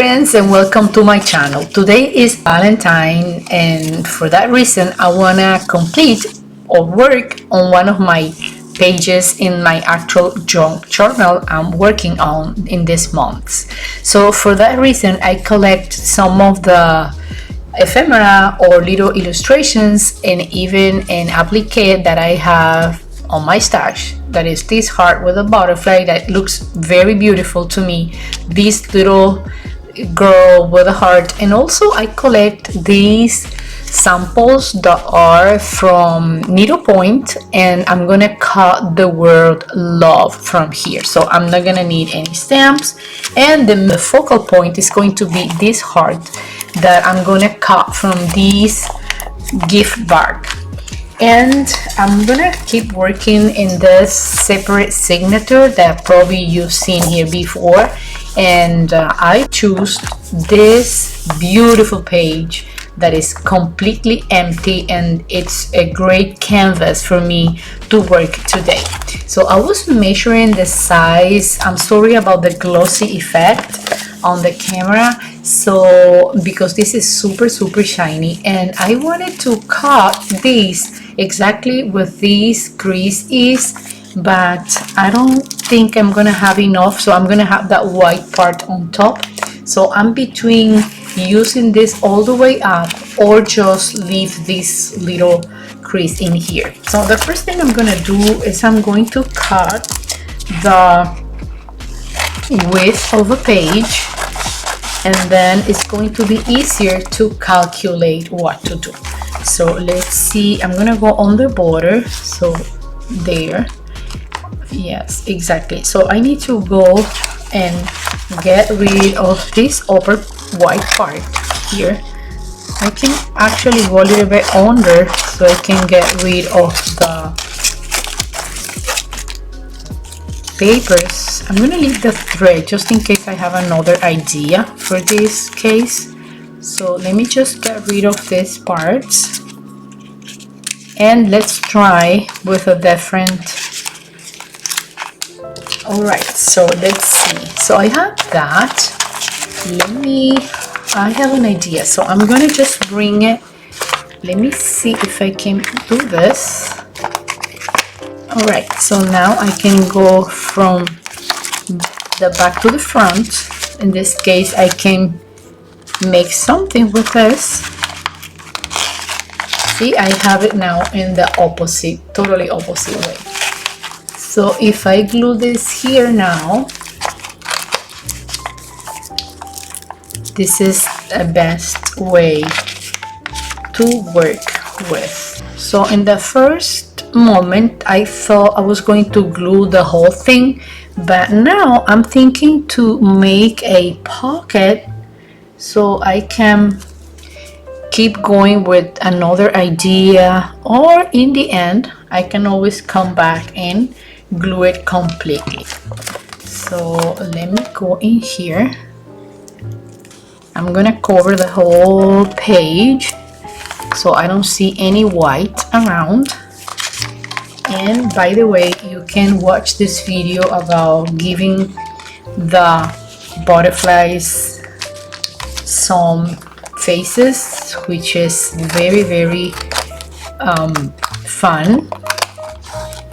friends, and welcome to my channel. Today is Valentine, and for that reason I want to complete or work on one of my pages in my actual journal I'm working on in this month. So for that reason I collect some of the ephemera or little illustrations and even an applique that I have on my stash. That is this heart with a butterfly that looks very beautiful to me, this little girl with a heart, and also I collect these samples that are from needlepoint, and I'm gonna cut the word love from here, so I'm not gonna need any stamps, and the focal point is going to be this heart that I'm gonna cut from this gift bag. And I'm gonna keep working in this separate signature that probably you've seen here before, and I choose this beautiful page that is completely empty, and it's a great canvas for me to work today. So I was measuring the size. I'm sorry about the glossy effect on the camera, so because this is super shiny, and I wanted to cut this exactly where this crease is, but I don't think I'm gonna have enough, so I'm gonna have that white part on top. So I'm between using this all the way up or just leave this little crease in here. So the first thing I'm gonna do is I'm going to cut the width of a page, and then it's going to be easier to calculate what to do. So let's see, I'm gonna go on the border, so there, yes, exactly. So I need to go and get rid of this upper white part here. I can actually go a little bit under so I can get rid of the papers. I'm gonna leave the thread just in case I have another idea for this case. So let me just get rid of these parts, and let's try with a different. All right, so let's see. So I have that. I have an idea, so I'm gonna just bring it. Let me see if I can do this. All right, so now I can go from the back to the front. In this case I can make something with this. See, I have it now in the opposite, totally opposite way. So if I glue this here now, this is the best way to work with. So in the first moment I thought I was going to glue the whole thing, but now I'm thinking to make a pocket so I can keep going with another idea, or in the end I can always come back and glue it completely. So let me go in here. I'm gonna cover the whole page so I don't see any white around. And by the way, you can watch this video about giving the butterflies some faces, which is very fun,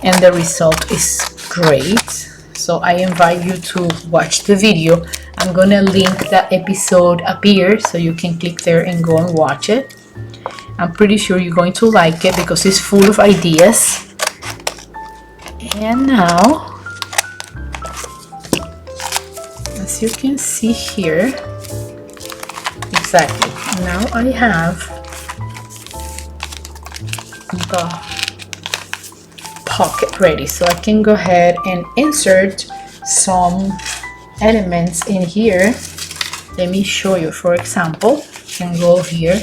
and the result is great. So I invite you to watch the video. I'm gonna link that episode up here so you can click there and go and watch it. I'm pretty sure you're going to like it because it's full of ideas. And now, as you can see here, exactly, now I have the pocket ready, so I can go ahead and insert some elements in here. Let me show you. For example, you can go here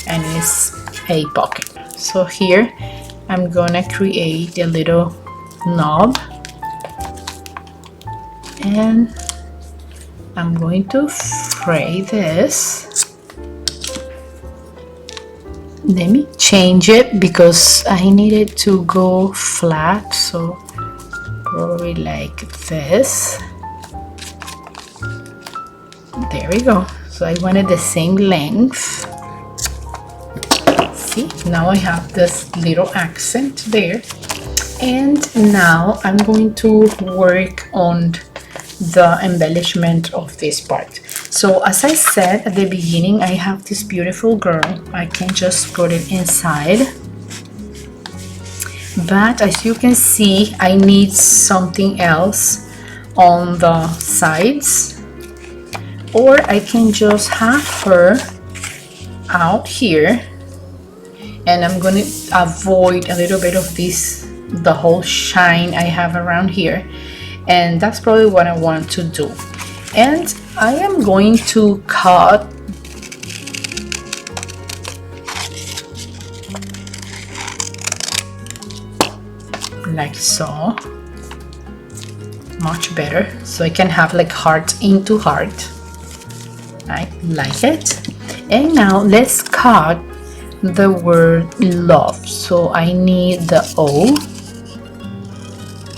and it's a pocket. So here I'm gonna create a little knob, and I'm going to fray this. Let me change it because I need it to go flat, so probably like this. There we go. So I wanted the same length. See, now I have this little accent there. And now I'm going to work on the embellishment of this part. So as I said at the beginning, I have this beautiful girl. I can just put it inside. But as you can see, I need something else on the sides. Or I can just have her out here. And I'm going to avoid a little bit of this, the whole shine I have around here. And that's probably what I want to do. And I am going to cut like so. Much better. So I can have like heart into heart. I like it. And now let's cut the word love. So I need the O.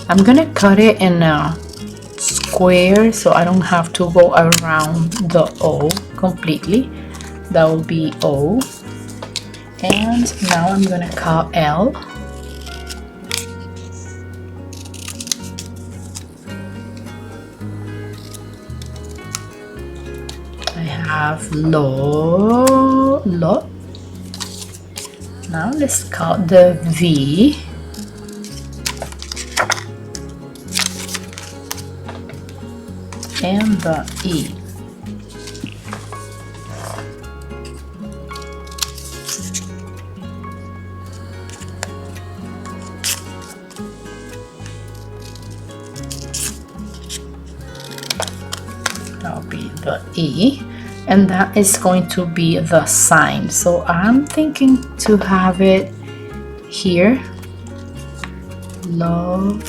I'm gonna cut it in a square so I don't have to go around the O completely. That will be O. And now I'm gonna cut L. I have lo. Now let's cut the V. And the E. That'll be the E. And that is going to be the sign. So I'm thinking to have it here. Love.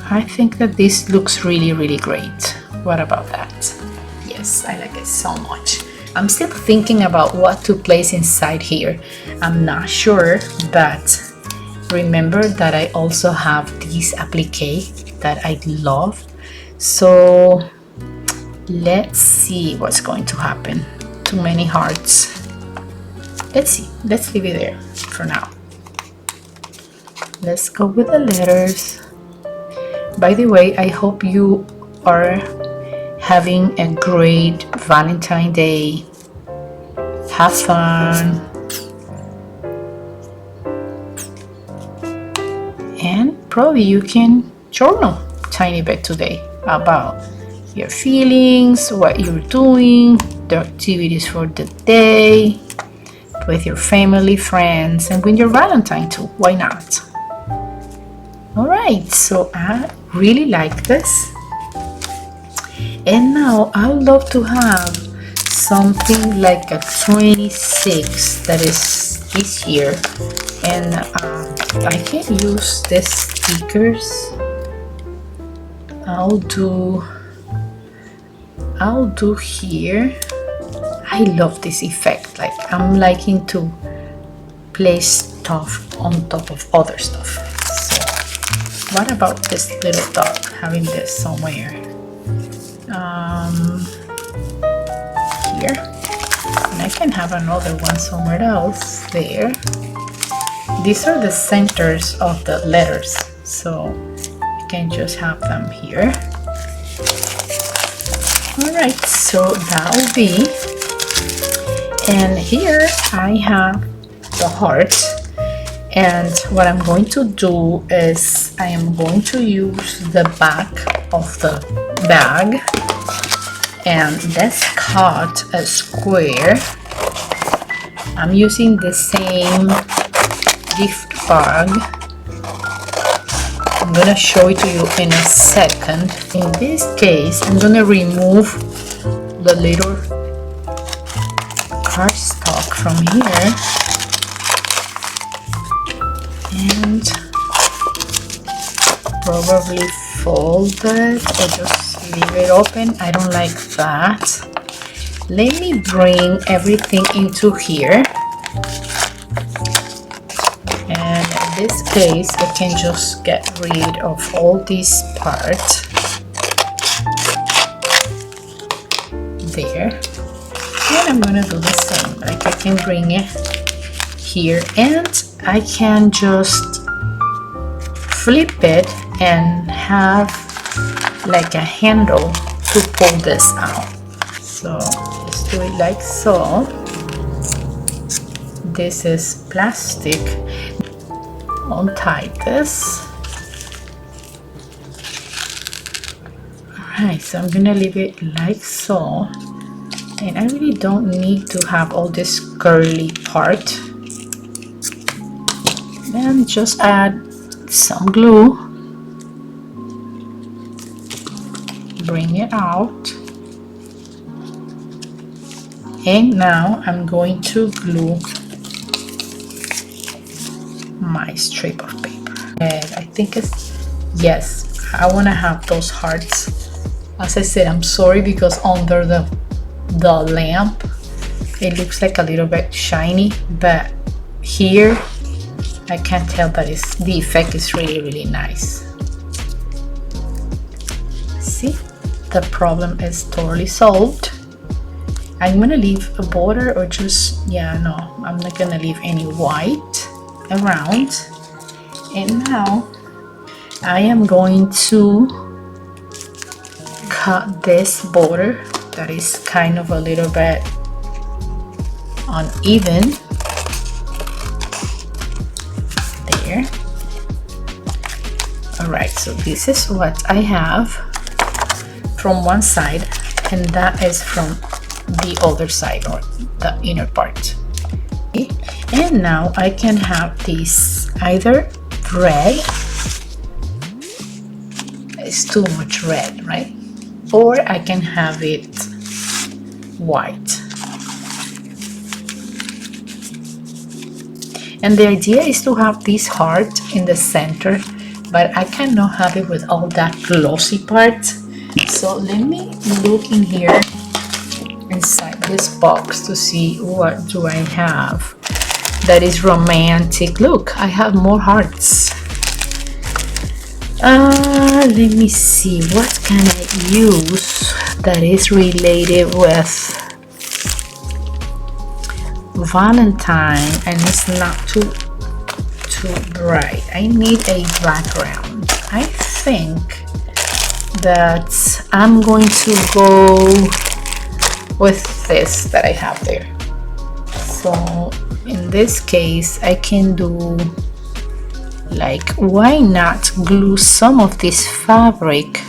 I think that this looks really, really great. What about that? Yes, I like it so much. I'm still thinking about what to place inside here. I'm not sure, but remember that I also have this applique that I love. So let's see what's going to happen. Too many hearts. Let's see. Let's leave it there for now. Let's go with the letters. By the way, I hope you are having a great Valentine Day. Have fun. And probably you can journal a tiny bit today about your feelings, what you're doing, the activities for the day, with your family, friends, and with your Valentine too. Why not? Alright, so I really like this. And now I would love to have something like a 26 that is this year. And I can use these stickers. I'll do here. I love this effect. Like I'm liking to place stuff on top of other stuff. What about this little dog, having this somewhere? Here. And I can have another one somewhere else there. These are the centers of the letters, so you can just have them here. Alright, so that will be. And here I have the heart. And what I'm going to do is I am going to use the back of the bag and let's cut a square. I'm using the same gift bag. I'm gonna show it to you in a second. In this case, I'm gonna remove the little cardstock from here. And probably fold it or just leave it open. I don't like that. Let me bring everything into here. And this case, I can just get rid of all this part there, and I'm gonna do the same. Like, I can bring it here and I can just flip it and have like a handle to pull this out. So let's do it like so. This is plastic. Untie this. Alright, so I'm gonna leave it like so, and I really don't need to have all this curly part. Then just add some glue, bring it out, and now I'm going to glue my strip of paper. And I think it's, yes, I want to have those hearts. As I said, I'm sorry because under the lamp it looks like a little bit shiny, but here I can tell that the effect is really nice. See, the problem is totally solved. I'm gonna leave a border, or just, yeah, no, I'm not gonna leave any white around. And now I am going to cut this border that is kind of a little bit uneven there. Alright, so this is what I have from one side, and that is from the other side, or the inner part. Okay. And now I can have this either red, it's too much red, right? Or I can have it white. And the idea is to have this heart in the center, but I cannot have it with all that glossy part. So let me look in here inside this box to see what do I have that is romantic. Look, I have more hearts. Let me see, what can I use that is related with Valentine and it's not too bright. I need a background. I think that I'm going to go with this that I have there. So in this case, I can do, like, why not glue some of this fabric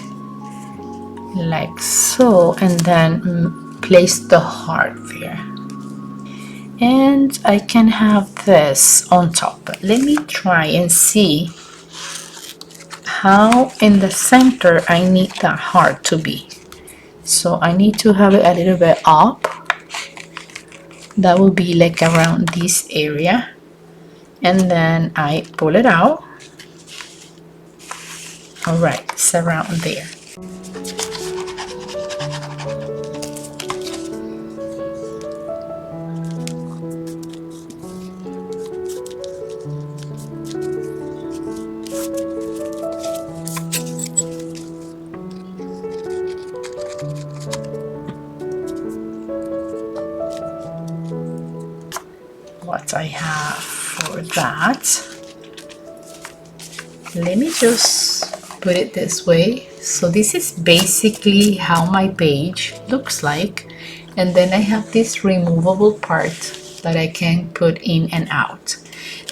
like so, and then place the heart there. And I can have this on top. But let me try and see how in the center I need that heart to be. So I need to have it a little bit up. That will be like around this area. And then I pull it out. All right, it's around there. What I have for that, let me just put it this way. So this is basically how my page looks like, and then I have this removable part that I can put in and out.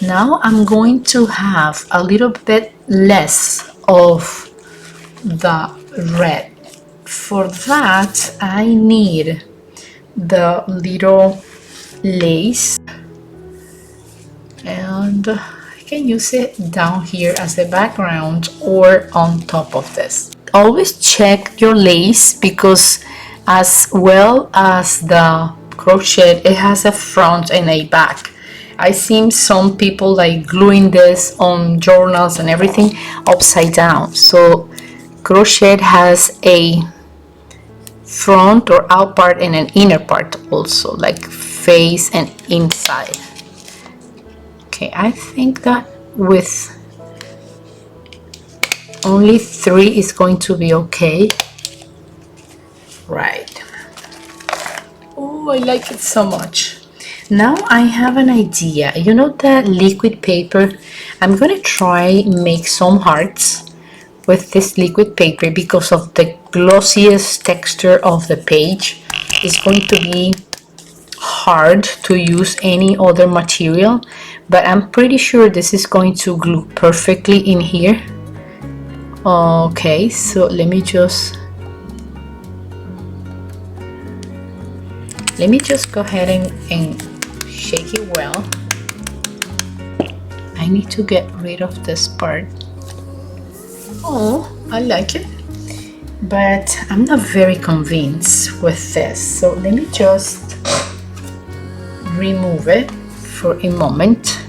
Now I'm going to have a little bit less of the red. For that I need the little lace, and I can use it down here as a background or on top of this. Always check your lace, because as well as the crochet, it has a front and a back. I seen some people like gluing this on journals and everything upside down. So crochet has a front or out part and an inner part also, like face and inside. Okay, I think that with only 3 is going to be okay. Right. Oh, I like it so much. Now I have an idea. You know that liquid paper? I'm gonna try make some hearts with this liquid paper because of the glossiest texture of the page. It's going to be hard to use any other material, but I'm pretty sure this is going to glue perfectly in here. Okay, so let me just go ahead and shake it well. I need to get rid of this part. Oh, I like it, but I'm not very convinced with this, so let me just remove it for a moment.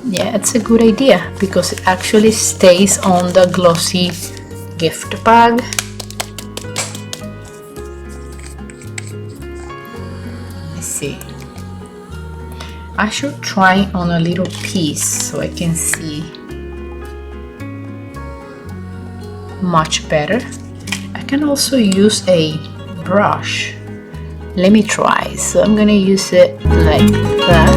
Yeah, it's a good idea because it actually stays on the glossy gift bag. Let's see. I should try on a little piece so I can see much better. I can also use a brush. Let me try. So I'm gonna use it like that.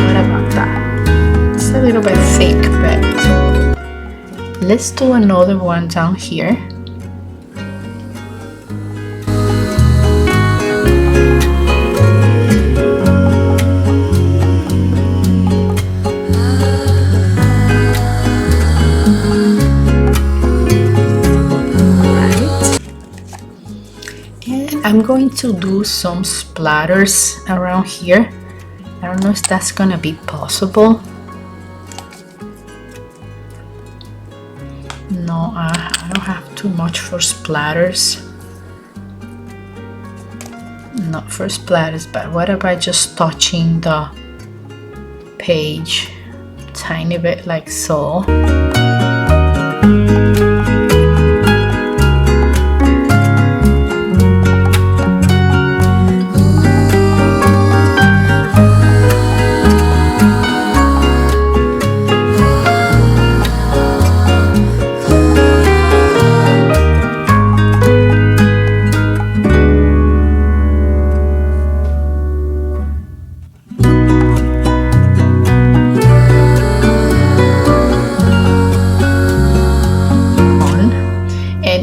What about that? It's a little bit thick, but let's do another one down here. I'm going to do some splatters around here. I don't know if that's gonna be possible. No, I don't have too much for splatters. Not for splatters, but what about just touching the page tiny bit like so?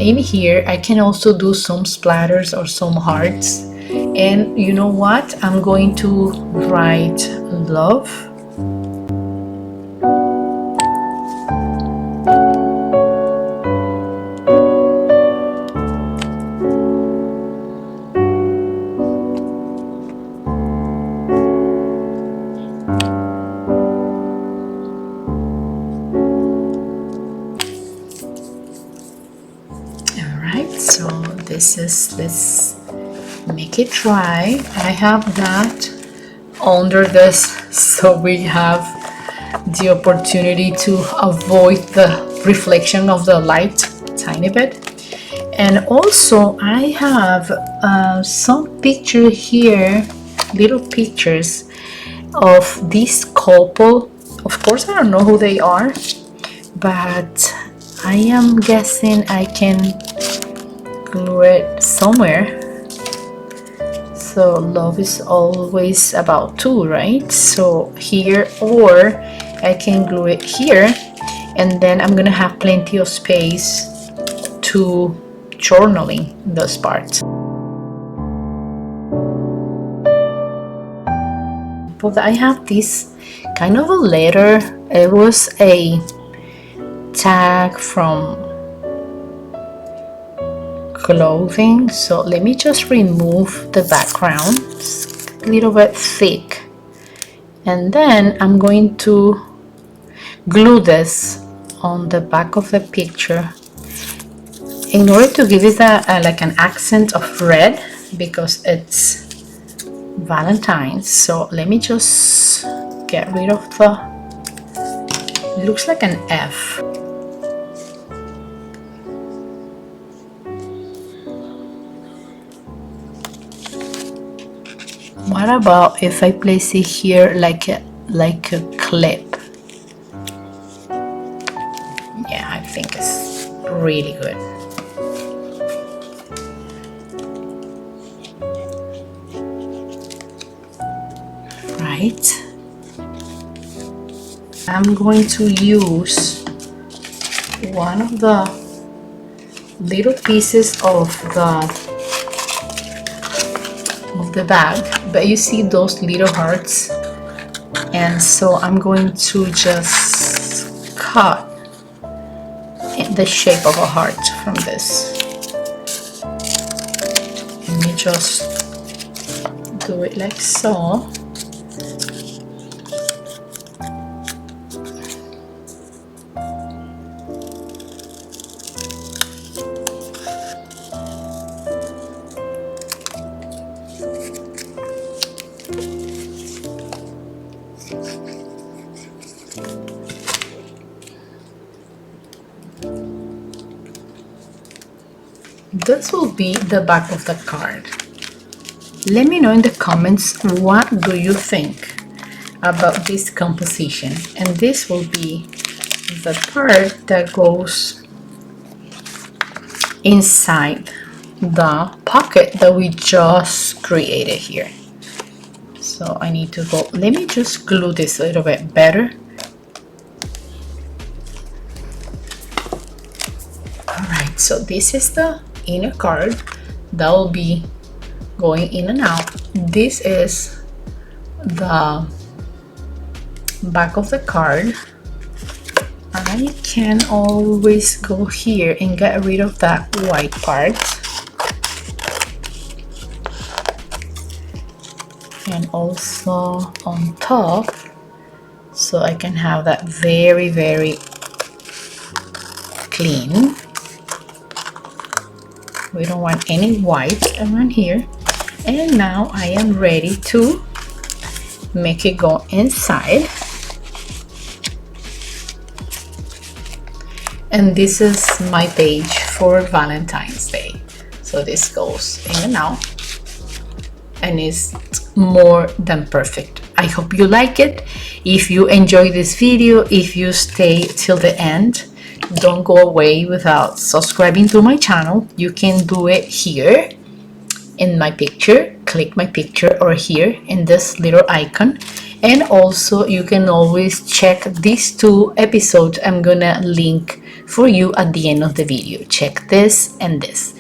In here I can also do some splatters or some hearts, and you know what, I'm going to write love. So let's make it dry. I have that under this so we have the opportunity to avoid the reflection of the light tiny bit. And also I have some picture here, little pictures of this couple. Of course I don't know who they are, but I am guessing I can glue it somewhere. So love is always about 2, right? So here, or I can glue it here, and then I'm gonna have plenty of space to journaling those parts. But I have this kind of a letter. It was a tag from clothing, so let me just remove the background. It's a little bit thick, and then I'm going to glue this on the back of the picture in order to give it like an accent of red because it's Valentine. So let me just get rid of the, it looks like an F. What about if I place it here like a clip? Yeah, I think it's really good. Right. I'm going to use one of the little pieces of the bag, but you see those little hearts, and so I'm going to just cut in the shape of a heart from this. Let me just do it like so. This will be the back of the card. Let me know in the comments what do you think about this composition. And this will be the part that goes inside the pocket that we just created here. So I need to go, let me just glue this a little bit better. Alright, so this is the inner card that will be going in and out. This is the back of the card. I can always go here and get rid of that white part, and also on top, so I can have that very, very clean. We don't want any white around here. And now I am ready to make it go inside. And this is my page for Valentine's Day. So this goes in and out, and it's more than perfect. I hope you like it. If you enjoyed this video, if you stay till the end, don't go away without subscribing to my channel. You can do it here in my picture, click my picture, or here in this little icon. And also you can always check these 2 episodes I'm gonna link for you at the end of the video. Check this and this.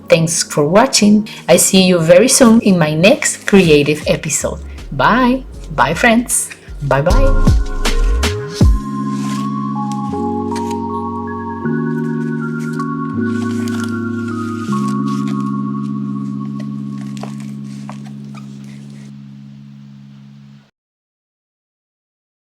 Thanks for watching. I see you very soon in my next creative episode. Bye friends. Bye.